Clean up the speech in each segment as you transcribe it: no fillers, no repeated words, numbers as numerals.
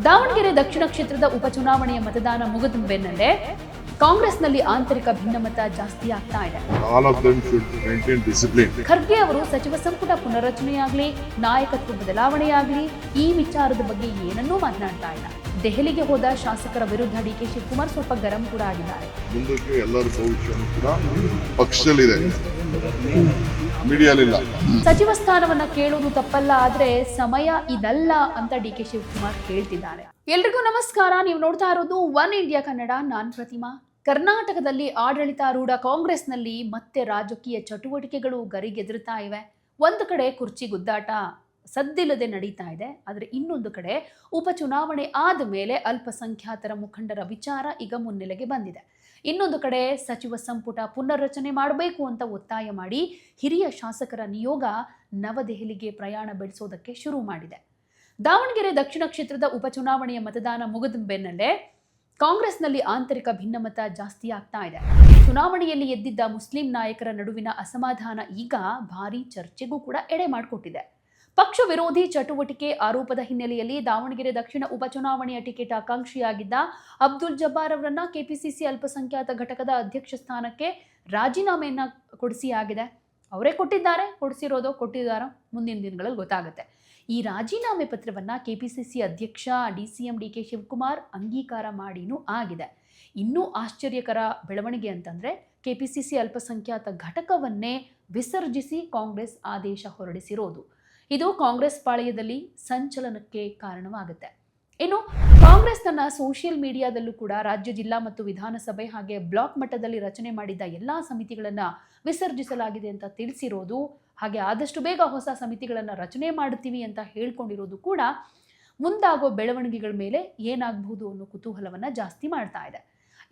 ದಾವಣಗೆರೆ ದಕ್ಷಿಣ ಕ್ಷೇತ್ರದ ಉಪಚುನಾವಣೆಯ ಮತದಾನ ಮುಗಿದ ಬೆನ್ನಲ್ಲೇ ಕಾಂಗ್ರೆಸ್ನಲ್ಲಿ ಆಂತರಿಕ ಭಿನ್ನಮತ ಜಾಸ್ತಿ ಆಗ್ತಾ ಇದೆ. ಖರ್ಗೆ ಅವರು ಸಚಿವ ಸಂಪುಟ ಪುನರ್ರಚನೆಯಾಗಲಿ ನಾಯಕತ್ವ ಬದಲಾವಣೆಯಾಗಲಿ ಈ ವಿಚಾರದ ಬಗ್ಗೆ ಏನನ್ನೂ ಮಾತನಾಡ್ತಾ ಇಲ್ಲ. ದೆಹಲಿಗೆ ಹೋದ ಶಾಸಕರ ವಿರುದ್ಧ ಡಿಕೆ ಶಿವಕುಮಾರ್ ಸ್ವಲ್ಪ ಗರಂ ಕೂಡ ಆಗಿದ್ದಾರೆ. ಮುಂದಕ್ಕೆ ಎಲ್ಲರ ಭವಿಷ್ಯನೂ ಕೂಡ ಪಕ್ಷದಲ್ಲಿದೆ, ಮೀಡಿಯಾಲಿಲ್ಲ. ಸಚಿವ ಸ್ಥಾನವನ್ನ ಕೇಳುವುದು ತಪ್ಪಲ್ಲ, ಆದ್ರೆ ಸಮಯ ಇದಲ್ಲ ಅಂತ ಡಿಕೆ ಶಿವಕುಮಾರ್ ಹೇಳ್ತಿದ್ದಾರೆ. ಎಲ್ರಿಗೂ ನಮಸ್ಕಾರ. ನೀವು ನೋಡ್ತಾ ಇರೋದು ಒನ್ ಇಂಡಿಯಾ ಕನ್ನಡ. ನಾನ್ ಪ್ರತಿಮಾ. ಕರ್ನಾಟಕದಲ್ಲಿ ಆಡಳಿತಾರೂಢ ಕಾಂಗ್ರೆಸ್ನಲ್ಲಿ ಮತ್ತೆ ರಾಜಕೀಯ ಚಟುವಟಿಕೆಗಳು ಗರಿಗೆದರುತ್ತಾ ಇವೆ. ಒಂದು ಕಡೆ ಕುರ್ಚಿ ಗುದ್ದಾಟ ಸದ್ದಿಲ್ಲದೆ ನಡೀತಾ ಇದೆ, ಆದರೆ ಇನ್ನೊಂದು ಕಡೆ ಉಪಚುನಾವಣೆ ಆದ ಮೇಲೆ ಅಲ್ಪಸಂಖ್ಯಾತರ ಮುಖಂಡರ ವಿಚಾರ ಈಗ ಮುನ್ನೆಲೆಗೆ ಬಂದಿದೆ. ಇನ್ನೊಂದು ಕಡೆ ಸಚಿವ ಸಂಪುಟ ಪುನರ್ರಚನೆ ಮಾಡಬೇಕು ಅಂತ ಒತ್ತಾಯ ಮಾಡಿ ಹಿರಿಯ ಶಾಸಕರ ನಿಯೋಗ ನವದೆಹಲಿಗೆ ಪ್ರಯಾಣ ಬೆಳೆಸೋದಕ್ಕೆ ಶುರು ಮಾಡಿದೆ. ದಾವಣಗೆರೆ ದಕ್ಷಿಣ ಕ್ಷೇತ್ರದ ಉಪಚುನಾವಣೆಯ ಮತದಾನ ಮುಗಿದ ಬೆನ್ನಲ್ಲೇ ಕಾಂಗ್ರೆಸ್ನಲ್ಲಿ ಆಂತರಿಕ ಭಿನ್ನಮತ ಜಾಸ್ತಿ ಆಗ್ತಾ ಇದೆ. ಚುನಾವಣೆಯಲ್ಲಿ ಎದ್ದಿದ್ದ ಮುಸ್ಲಿಂ ನಾಯಕರ ನಡುವಿನ ಅಸಮಾಧಾನ ಈಗ ಭಾರೀ ಚರ್ಚೆಗೂ ಕೂಡ ಎಡೆ ಮಾಡಿಕೊಟ್ಟಿದೆ. ಪಕ್ಷ ವಿರೋಧಿ ಚಟುವಟಿಕೆ ಆರೋಪದ ಹಿನ್ನೆಲೆಯಲ್ಲಿ ದಾವಣಗೆರೆ ದಕ್ಷಿಣ ಉಪಚುನಾವಣೆಯ ಟಿಕೆಟ್ ಆಕಾಂಕ್ಷಿಯಾಗಿದ್ದ ಅಬ್ದುಲ್ ಜಬ್ಬಾರ್ ಅವರನ್ನ ಕೆಪಿಸಿಸಿ ಅಲ್ಪಸಂಖ್ಯಾತ ಘಟಕದ ಅಧ್ಯಕ್ಷ ಸ್ಥಾನಕ್ಕೆ ರಾಜೀನಾಮೆಯನ್ನ ಕೊಡಿಸಿಯಾಗಿದೆ. ಅವರೇ ಕೊಟ್ಟಿದ್ದಾರೋ ಮುಂದಿನ ದಿನಗಳಲ್ಲಿ ಗೊತ್ತಾಗುತ್ತೆ. ಈ ರಾಜೀನಾಮೆ ಪತ್ರವನ್ನ ಕೆಪಿಸಿಸಿ ಅಧ್ಯಕ್ಷ ಡಿಸಿಎಂ ಡಿಕೆ ಶಿವಕುಮಾರ್ ಅಂಗೀಕಾರ ಮಾಡಿನೂ ಆಗಿದೆ. ಇನ್ನೂ ಆಶ್ಚರ್ಯಕರ ಬೆಳವಣಿಗೆ ಅಂತಂದ್ರೆ ಕೆಪಿಸಿಸಿ ಅಲ್ಪಸಂಖ್ಯಾತ ಘಟಕವನ್ನೇ ವಿಸರ್ಜಿಸಿ ಕಾಂಗ್ರೆಸ್ ಆದೇಶ ಹೊರಡಿಸಿರೋದು. ಇದು ಕಾಂಗ್ರೆಸ್ ಪಾಳೆಯದಲ್ಲಿ ಸಂಚಲನಕ್ಕೆ ಕಾರಣವಾಗುತ್ತೆ. ಇನ್ನು ಕಾಂಗ್ರೆಸ್ ತನ್ನ ಸೋಷಿಯಲ್ ಮೀಡಿಯಾದಲ್ಲೂ ಕೂಡ ರಾಜ್ಯ, ಜಿಲ್ಲಾ ಮತ್ತು ವಿಧಾನಸಭೆ ಹಾಗೆ ಬ್ಲಾಕ್ ಮಟ್ಟದಲ್ಲಿ ರಚನೆ ಮಾಡಿದ್ದ ಎಲ್ಲಾ ಸಮಿತಿಗಳನ್ನ ವಿಸರ್ಜಿಸಲಾಗಿದೆ ಅಂತ ತಿಳಿಸಿರೋದು, ಹಾಗೆ ಆದಷ್ಟು ಬೇಗ ಹೊಸ ಸಮಿತಿಗಳನ್ನ ರಚನೆ ಮಾಡುತ್ತೀವಿ ಅಂತ ಹೇಳ್ಕೊಂಡಿರೋದು ಕೂಡ ಮುಂದಾಗೋ ಬೆಳವಣಿಗೆಗಳ ಮೇಲೆ ಏನಾಗಬಹುದು ಅನ್ನೋ ಕುತೂಹಲವನ್ನ ಜಾಸ್ತಿ ಮಾಡ್ತಾ ಇದೆ.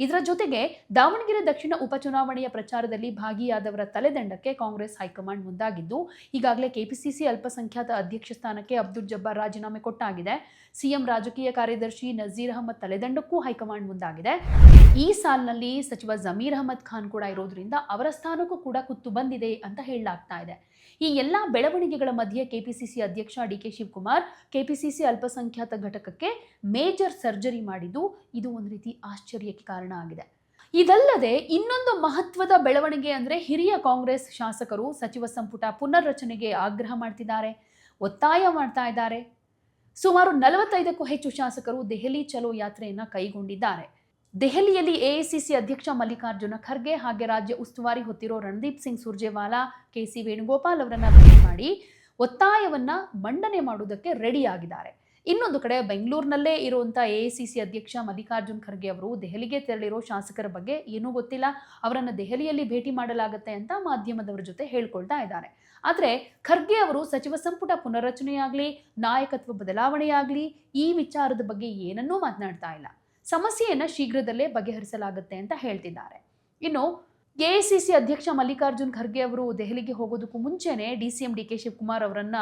ಇದರ ಜೊತೆಗೆ ದಾವಣಗೆರೆ ದಕ್ಷಿಣ ಉಪಚುನಾವಣೆಯ ಪ್ರಚಾರದಲ್ಲಿ ಭಾಗಿಯಾದವರ ತಲೆದಂಡಕ್ಕೆ ಕಾಂಗ್ರೆಸ್ ಹೈಕಮಾಂಡ್ ಮುಂದಾಗಿದ್ದು, ಈಗಾಗಲೇ ಕೆಪಿಸಿಸಿ ಅಲ್ಪಸಂಖ್ಯಾತ ಅಧ್ಯಕ್ಷ ಸ್ಥಾನಕ್ಕೆ ಅಬ್ದುಲ್ ಜಬ್ಬಾರ್ ರಾಜೀನಾಮೆ ಕೊಟ್ಟಾಗಿದೆ. ಸಿಎಂ ರಾಜಕೀಯ ಕಾರ್ಯದರ್ಶಿ ನಜೀರ್ ಅಹಮದ್ ತಲೆದಂಡಕ್ಕೂ ಹೈಕಮಾಂಡ್ ಮುಂದಾಗಿದೆ. ಈ ಸಾಲಿನಲ್ಲಿ ಸಚಿವ ಜಮೀರ್ ಅಹಮದ್ ಖಾನ್ ಕೂಡ ಇರೋದ್ರಿಂದ ಅವರ ಸ್ಥಾನಕ್ಕೂ ಕೂಡ ಕುತ್ತು ಬಂದಿದೆ ಅಂತ ಹೇಳಲಾಗ್ತಾ ಇದೆ. ಈ ಎಲ್ಲಾ ಬೆಳವಣಿಗೆಗಳ ಮಧ್ಯೆ ಕೆಪಿಸಿಸಿ ಅಧ್ಯಕ್ಷ ಡಿಕೆ ಶಿವಕುಮಾರ್ ಕೆಪಿಸಿಸಿ ಅಲ್ಪಸಂಖ್ಯಾತ ಘಟಕಕ್ಕೆ ಮೇಜರ್ ಸರ್ಜರಿ ಮಾಡಿದ್ದು ಇದು ಒಂದು ರೀತಿ ಆಶ್ಚರ್ಯಕ್ಕೆ ಕಾರಣ ಆಗಿದೆ. ಇದಲ್ಲದೆ ಇನ್ನೊಂದು ಮಹತ್ವದ ಬೆಳವಣಿಗೆ ಅಂದ್ರೆ ಹಿರಿಯ ಕಾಂಗ್ರೆಸ್ ಶಾಸಕರು ಸಚಿವ ಸಂಪುಟ ಪುನರ್ರಚನೆಗೆ ಆಗ್ರಹ ಮಾಡ್ತಿದ್ದಾರೆ, ಒತ್ತಾಯ ಮಾಡ್ತಾ ಇದ್ದಾರೆ. ಸುಮಾರು 45ಕ್ಕೂ ಹೆಚ್ಚು ಶಾಸಕರು ದೆಹಲಿ ಚಲೋ ಯಾತ್ರೆಯನ್ನ ಕೈಗೊಂಡಿದ್ದಾರೆ. ದೆಹಲಿಯಲ್ಲಿ ಎಐಸಿಸಿ ಅಧ್ಯಕ್ಷ ಮಲ್ಲಿಕಾರ್ಜುನ ಖರ್ಗೆ ಹಾಗೆ ರಾಜ್ಯ ಉಸ್ತುವಾರಿ ಹೊತ್ತಿರೋ ರಣದೀಪ್ ಸಿಂಗ್ ಸುರ್ಜೇವಾಲಾ, ಕೆಸಿ ವೇಣುಗೋಪಾಲ್ ಅವರನ್ನ ಭೇಟಿ ಮಾಡಿ ಒತ್ತಾಯವನ್ನ ಮಂಡನೆ ಮಾಡುವುದಕ್ಕೆ ರೆಡಿ ಆಗಿದ್ದಾರೆ. ಇನ್ನೊಂದು ಕಡೆ ಬೆಂಗಳೂರಿನಲ್ಲೇ ಇರುವಂಥ ಎಐಸಿಸಿ ಅಧ್ಯಕ್ಷ ಮಲ್ಲಿಕಾರ್ಜುನ್ ಖರ್ಗೆ ಅವರು ದೆಹಲಿಗೆ ತೆರಳಿರೋ ಶಾಸಕರ ಬಗ್ಗೆ ಏನೂ ಗೊತ್ತಿಲ್ಲ, ಅವರನ್ನು ದೆಹಲಿಯಲ್ಲಿ ಭೇಟಿ ಮಾಡಲಾಗುತ್ತೆ ಅಂತ ಮಾಧ್ಯಮದವರ ಜೊತೆ ಹೇಳ್ಕೊಳ್ತಾ ಇದ್ದಾರೆ. ಆದರೆ ಖರ್ಗೆ ಅವರು ಸಚಿವ ಸಂಪುಟ ಪುನರ್ರಚನೆಯಾಗಲಿ ನಾಯಕತ್ವ ಬದಲಾವಣೆಯಾಗಲಿ ಈ ವಿಚಾರದ ಬಗ್ಗೆ ಏನನ್ನೂ ಮಾತನಾಡ್ತಾ ಇಲ್ಲ. ಸಮಸ್ಯೆಯನ್ನು ಶೀಘ್ರದಲ್ಲೇ ಬಗೆಹರಿಸಲಾಗುತ್ತೆ ಅಂತ ಹೇಳ್ತಿದ್ದಾರೆ. ಇನ್ನು ಎಐಸಿಸಿ ಅಧ್ಯಕ್ಷ ಮಲ್ಲಿಕಾರ್ಜುನ್ ಖರ್ಗೆ ಅವರು ದೆಹಲಿಗೆ ಹೋಗೋದಕ್ಕೂ ಮುಂಚೆನೆ ಡಿಸಿಎಂ ಡಿಕೆ ಶಿವಕುಮಾರ್ ಅವರನ್ನ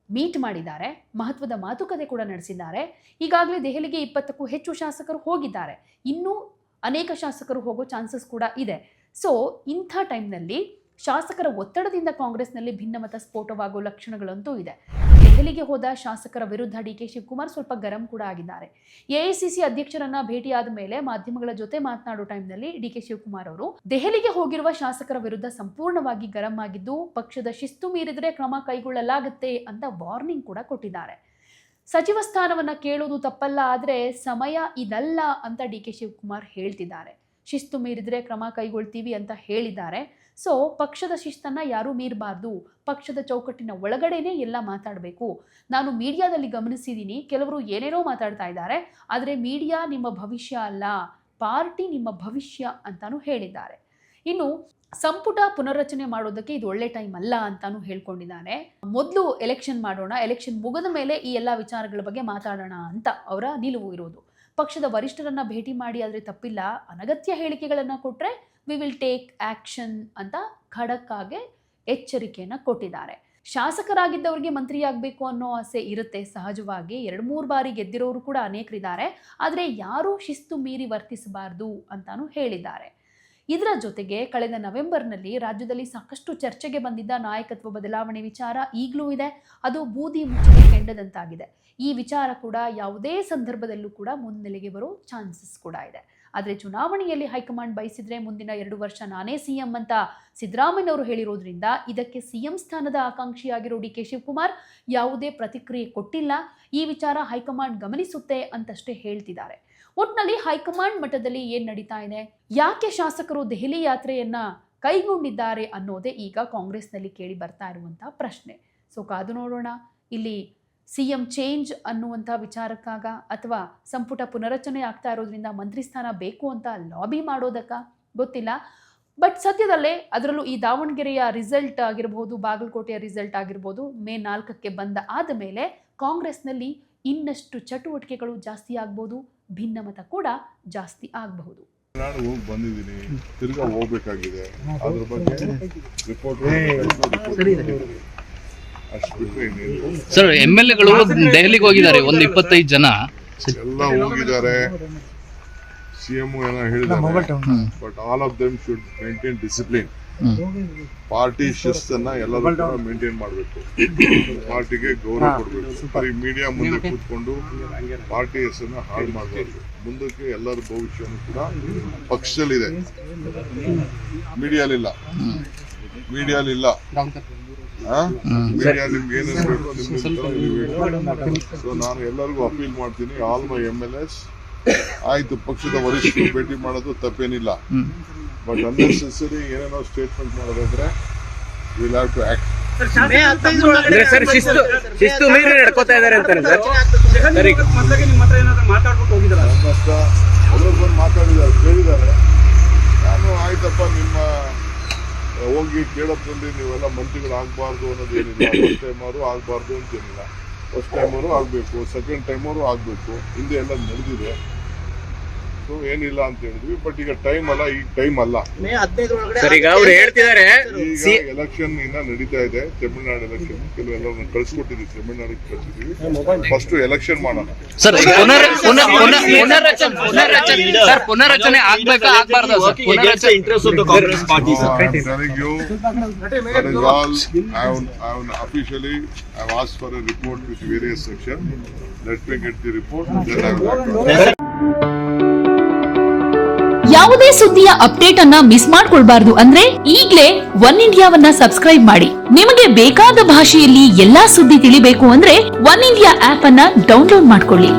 ಮೀಟ್ ಮಾಡಿದ್ದಾರೆ, ಮಹತ್ವದ ಮಾತುಕತೆ ಕೂಡ ನಡೆಸಿದ್ದಾರೆ. ಈಗಾಗಲೇ ದೆಹಲಿಗೆ 20ಕ್ಕೂ ಹೆಚ್ಚು ಶಾಸಕರು ಹೋಗಿದ್ದಾರೆ, ಇನ್ನೂ ಅನೇಕ ಶಾಸಕರು ಹೋಗೋ ಚಾನ್ಸಸ್ ಕೂಡ ಇದೆ. ಸೊ ಇಂಥ ಟೈಮ್ನಲ್ಲಿ ಶಾಸಕರ ಒತ್ತಡದಿಂದ ಕಾಂಗ್ರೆಸ್ನಲ್ಲಿ ಭಿನ್ನಮತ ಸ್ಫೋಟವಾಗುವ ಲಕ್ಷಣಗಳಂತೂ ಇದೆ. ದೆಹಲಿಗೆ ಹೋದ ಶಾಸಕರ ವಿರುದ್ಧ ಡಿಕೆ ಶಿವಕುಮಾರ್ ಸ್ವಲ್ಪ ಗರಂ ಕೂಡ ಆಗಿದ್ದಾರೆ. ಎಐಸಿಸಿ ಅಧ್ಯಕ್ಷರನ್ನ ಭೇಟಿಯಾದ ಮೇಲೆ ಮಾಧ್ಯಮಗಳ ಜೊತೆ ಮಾತನಾಡೋ ಟೈಮ್ನಲ್ಲಿ ಡಿಕೆ ಶಿವಕುಮಾರ್ ಅವರು ದೆಹಲಿಗೆ ಹೋಗಿರುವ ಶಾಸಕರ ವಿರುದ್ಧ ಸಂಪೂರ್ಣವಾಗಿ ಗರಂ ಆಗಿದ್ದು, ಪಕ್ಷದ ಶಿಸ್ತು ಮೀರಿದರೆ ಕ್ರಮ ಕೈಗೊಳ್ಳಲಾಗುತ್ತೆ ಅಂತ ವಾರ್ನಿಂಗ್ ಕೂಡ ಕೊಟ್ಟಿದ್ದಾರೆ. ಸಚಿವ ಸ್ಥಾನವನ್ನ ಕೇಳೋದು ತಪ್ಪಲ್ಲ, ಆದ್ರೆ ಸಮಯ ಇದಲ್ಲ ಅಂತ ಡಿಕೆ ಶಿವಕುಮಾರ್ ಹೇಳ್ತಿದ್ದಾರೆ. ಶಿಸ್ತು ಮೀರಿದ್ರೆ ಕ್ರಮ ಕೈಗೊಳ್ತೀವಿ ಅಂತ ಹೇಳಿದ್ದಾರೆ. ಸೊ ಪಕ್ಷದ ಶಿಸ್ತನ್ನ ಯಾರೂ ಮೀರಬಾರ್ದು, ಪಕ್ಷದ ಚೌಕಟ್ಟಿನ ಒಳಗಡೆನೆ ಎಲ್ಲ ಮಾತಾಡಬೇಕು. ನಾನು ಮೀಡಿಯಾದಲ್ಲಿ ಗಮನಿಸಿದ್ದೀನಿ, ಕೆಲವರು ಏನೇನೋ ಮಾತಾಡ್ತಾ ಇದ್ದಾರೆ, ಆದರೆ ಮೀಡಿಯಾ ನಿಮ್ಮ ಭವಿಷ್ಯ ಅಲ್ಲ, ಪಾರ್ಟಿ ನಿಮ್ಮ ಭವಿಷ್ಯ ಅಂತಾನು ಹೇಳಿದ್ದಾರೆ. ಇನ್ನು ಸಂಪುಟ ಪುನರ್ರಚನೆ ಮಾಡೋದಕ್ಕೆ ಇದು ಒಳ್ಳೆ ಟೈಮ್ ಅಲ್ಲ ಅಂತಾನು ಹೇಳ್ಕೊಂಡಿದ್ದಾರೆ. ಮೊದಲು ಎಲೆಕ್ಷನ್ ಮಾಡೋಣ, ಎಲೆಕ್ಷನ್ ಮುಗಿದ ಮೇಲೆ ಈ ಎಲ್ಲ ವಿಚಾರಗಳ ಬಗ್ಗೆ ಮಾತಾಡೋಣ ಅಂತ ಅವರ ನಿಲುವು ಇರೋದು. ಪಕ್ಷದ ವರಿಷ್ಠರನ್ನ ಭೇಟಿ ಮಾಡಿ ಆದರೆ ತಪ್ಪಿಲ್ಲ, ಅನಗತ್ಯ ಹೇಳಿಕೆಗಳನ್ನು ಕೊಟ್ಟರೆ ವಿ ವಿಲ್ ಟೇಕ್ ಆಕ್ಷನ್ ಅಂತ ಖಡಕ್ ಆಗಿ ಎಚ್ಚರಿಕೆಯನ್ನು ಕೊಟ್ಟಿದ್ದಾರೆ. ಶಾಸಕರಾಗಿದ್ದವರಿಗೆ ಮಂತ್ರಿಯಾಗಬೇಕು ಅನ್ನೋ ಆಸೆ ಇರುತ್ತೆ ಸಹಜವಾಗಿ. 2-3 ಬಾರಿ ಗೆದ್ದಿರೋರು ಕೂಡ ಅನೇಕರಿದ್ದಾರೆ, ಆದರೆ ಯಾರೂ ಶಿಸ್ತು ಮೀರಿ ವರ್ತಿಸಬಾರ್ದು ಅಂತಾನು ಹೇಳಿದ್ದಾರೆ. ಇದರ ಜೊತೆಗೆ ಕಳೆದ ನವೆಂಬರ್ನಲ್ಲಿ ರಾಜ್ಯದಲ್ಲಿ ಸಾಕಷ್ಟು ಚರ್ಚೆಗೆ ಬಂದಿದ್ದ ನಾಯಕತ್ವ ಬದಲಾವಣೆ ವಿಚಾರ ಈಗಲೂ ಇದೆ. ಅದು ಬೂದಿ ಮುಚ್ಚಿದ ಕೆಂಡದಂತಾಗಿದೆ. ಈ ವಿಚಾರ ಕೂಡ ಯಾವುದೇ ಸಂದರ್ಭದಲ್ಲೂ ಕೂಡ ಮುನ್ನೆಲೆಗೆ ಬರೋ ಚಾನ್ಸಸ್ ಕೂಡ ಇದೆ. ಆದರೆ ಚುನಾವಣೆಯಲ್ಲಿ ಹೈಕಮಾಂಡ್ ಬಯಸಿದ್ರೆ ಮುಂದಿನ 2 ವರ್ಷ ನಾನೇ ಸಿಎಂ ಅಂತ ಸಿದ್ದರಾಮಯ್ಯನವರು ಹೇಳಿರೋದ್ರಿಂದ ಇದಕ್ಕೆ ಸಿಎಂ ಸ್ಥಾನದ ಆಕಾಂಕ್ಷಿಯಾಗಿರೋ ಡಿ ಕೆ ಶಿವಕುಮಾರ್ ಯಾವುದೇ ಪ್ರತಿಕ್ರಿಯೆ ಕೊಟ್ಟಿಲ್ಲ. ಈ ವಿಚಾರ ಹೈಕಮಾಂಡ್ ಗಮನಿಸುತ್ತೆ ಅಂತಷ್ಟೇ ಹೇಳ್ತಿದ್ದಾರೆ. ಒಟ್ನಲ್ಲಿ ಹೈಕಮಾಂಡ್ ಮಟ್ಟದಲ್ಲಿ ಏನ್ ನಡೀತಾ ಇದೆ, ಯಾಕೆ ಶಾಸಕರು ದೆಹಲಿ ಯಾತ್ರೆಯನ್ನ ಕೈಗೊಂಡಿದ್ದಾರೆ ಅನ್ನೋದೇ ಈಗ ಕಾಂಗ್ರೆಸ್ನಲ್ಲಿ ಕೇಳಿ ಬರ್ತಾ ಇರುವಂತಹ ಪ್ರಶ್ನೆ. ಸೊ ಕಾದು ನೋಡೋಣ. ಇಲ್ಲಿ ಸಿಎಂ ಚೇಂಜ್ ಅನ್ನುವಂಥ ವಿಚಾರಕ್ಕಾಗ ಅಥವಾ ಸಂಪುಟ ಪುನರಚನೆ ಆಗ್ತಾ ಇರೋದ್ರಿಂದ ಮಂತ್ರಿ ಸ್ಥಾನ ಬೇಕು ಅಂತ ಲಾಬಿ ಮಾಡೋದಕ್ಕ ಗೊತ್ತಿಲ್ಲ. ಬಟ್ ಸದ್ಯದಲ್ಲೇ ಅದರಲ್ಲೂ ಈ ದಾವಣಗೆರೆಯ ರಿಸಲ್ಟ್ ಆಗಿರ್ಬೋದು, ಬಾಗಲಕೋಟೆಯ ರಿಸಲ್ಟ್ ಆಗಿರ್ಬೋದು, ಮೇ 4ಕ್ಕೆ ಬಂದ ಆದ ಮೇಲೆ ಕಾಂಗ್ರೆಸ್ನಲ್ಲಿ ಇನ್ನಷ್ಟು ಚಟುವಟಿಕೆಗಳು ಜಾಸ್ತಿ ಆಗ್ಬೋದು, ಭಿನ್ನಮತ ಕೂಡ ಜಾಸ್ತಿ ಆಗಬಹುದು. ನಾನು ಹೋಗಿ ಬಂದಿದ್ದೀನಿ, ತಿರ್ಗಾ ಹೋಗ್ಬೇಕಾಗಿದೆ. ಅದ್ರ ಬಗ್ಗೆ ರಿಪೋರ್ಟ್ ಅಷ್ಟು ಬಿಟ್ಟರೆ ಸರ್ MLAಗಳು ದೆಹಲಿಗೆ ಹೋಗಿದ್ದಾರೆ, ಒಂದು 25 ಜನ ಎಲ್ಲ ಹೋಗಿದ್ದಾರೆ. CM ಏನೋ ಹೇಳಿದ್ದಾರೆ, but all of them should maintain discipline. Party ಶಿಸ್ತನ್ನ ಎಲ್ಲರೂ ಕೂಡ ಮೇಂಟೈನ್ ಮಾಡಬೇಕು, ಪಾರ್ಟಿಗೆ ಗೌರವ ಕೊಡಬೇಕು. ಬರೀ ಮೀಡಿಯಾ ಮುಂದೆ ಕೂತ್ಕೊಂಡು ಪಾರ್ಟಿ ಹೆಸರನ್ನ ಹಾಳು ಮಾಡಬಾರ್ದು. ಮುಂದಕ್ಕೆ ಎಲ್ಲರ ಭವಿಷ್ಯನೂ ಕೂಡ ಪಕ್ಷದಲ್ಲಿದೆ, ಮೀಡಿಯಾಲಿಲ್ಲ. ಮೀಡಿಯಾ ನಿಮ್ಗೆ ಏನೇನು ಬೇಕೋ ನಿಮ್ಗೆ. ಸೊ ನಾನು ಎಲ್ಲರಿಗೂ ಅಪೀಲ್ ಮಾಡ್ತೀನಿ, ಆಲ್ ಮೈ MLAs, ಆಯ್ತು ಪಕ್ಷದ ವರಿಷ್ಠರು ಭೇಟಿ ಮಾಡೋದು ತಪ್ಪೇನಿಲ್ಲ, ಬಟ್ ಅನ್ನೆಸೆಸರಿ ಏನೇನೋ ಸ್ಟೇಟ್ಮೆಂಟ್ ಮಾಡೋದಾದ್ರೆ ವಿಲ್ ಹ್ಯಾವ್ ಟು ಆಕ್ಟ್. ಶಿಸ್ತು ಮೀರಿ ನಡ್ಕೋತಾ ಇದ್ದಾರೆ ಅಂತಾರೆ ಸರ್. ಎಲ್ಲರೂ ಬಂದು ಮಾತಾಡಿದ್ದಾರೆ, ಕೇಳಿದ್ದಾರೆ. ನಾನು ಆಯ್ತಪ್ಪ, ನಿಮ್ಮ ಹೋಗಿ ಕೇಳೋದ್ರಲ್ಲಿ ನೀವೆಲ್ಲ ಮಂತ್ರಿಗಳು ಆಗಬಾರ್ದು ಅನ್ನೋದೇನಿಲ್ಲ. ಫಸ್ಟ್ ಟೈಮ್ ಅವರು ಆಗಬಾರ್ದು ಅಂತೇನಿಲ್ಲ, ಫಸ್ಟ್ ಟೈಮ್ ಅವರು ಆಗಬೇಕು, ಸೆಕೆಂಡ್ ಟೈಮ್ ಅವರು ಆಗಬೇಕು. ಹಿಂದೆ ಎಲ್ಲ ನಡೆದಿದೆ, ಸೊ ಏನಿಲ್ಲ ಅಂತ ಹೇಳಿದ್ವಿ. ಬಟ್ ಈಗ ಟೈಮ್ ಅಲ್ಲ, ಈಗ ಟೈಮ್ ಅಲ್ಲ. ಈಗ ಅವ್ರು ಹೇಳ್ತಿದ್ದಾರೆ ಈಗ ಎಲೆಕ್ಷನ್ ಇನ್ನ ನಡೀತಾ ಇದೆ, ತಮಿಳ್ನಾಡು ಎಲೆಕ್ಷನ್. ಕೆಲವೆಲ್ಲ ಕಳ್ಸಿಕೊಟ್ಟಿದ್ವಿ, ತಮಿಳ್ನಾಡಿಗೆ ಕಳ್ಸಿದ್ವಿ. ಫಸ್ಟ್ ಎಲೆಕ್ಷನ್ ಮಾಡೋಣ ಸರ್. ಪುನರಚನೆ ಆಗ್ಬೇಕಾ ಆಗ್ಬಾರ್ದು sir? Officially, I have asked for a report with various sections. Let me get the report, then I will act on it. ಯಾವುದೇ ಸುದ್ದಿಯ ಅಪ್ಡೇಟ್ ಅನ್ನ ಮಿಸ್ ಮಾಡ್ಕೊಳ್ಬಾರ್ದು ಅಂದ್ರೆ ಈಗ್ಲೇ ಒನ್ ಇಂಡಿಯಾವನ್ನ ಸಬ್ಸ್ಕ್ರೈಬ್ ಮಾಡಿ. ನಿಮಗೆ ಬೇಕಾದ ಭಾಷೆಯಲ್ಲಿ ಎಲ್ಲಾ ಸುದ್ದಿ ತಿಳಿಬೇಕು ಅಂದ್ರೆ ಒನ್ ಇಂಡಿಯಾ ಆಪ್ ಅನ್ನ ಡೌನ್ಲೋಡ್ ಮಾಡ್ಕೊಳ್ಳಿ.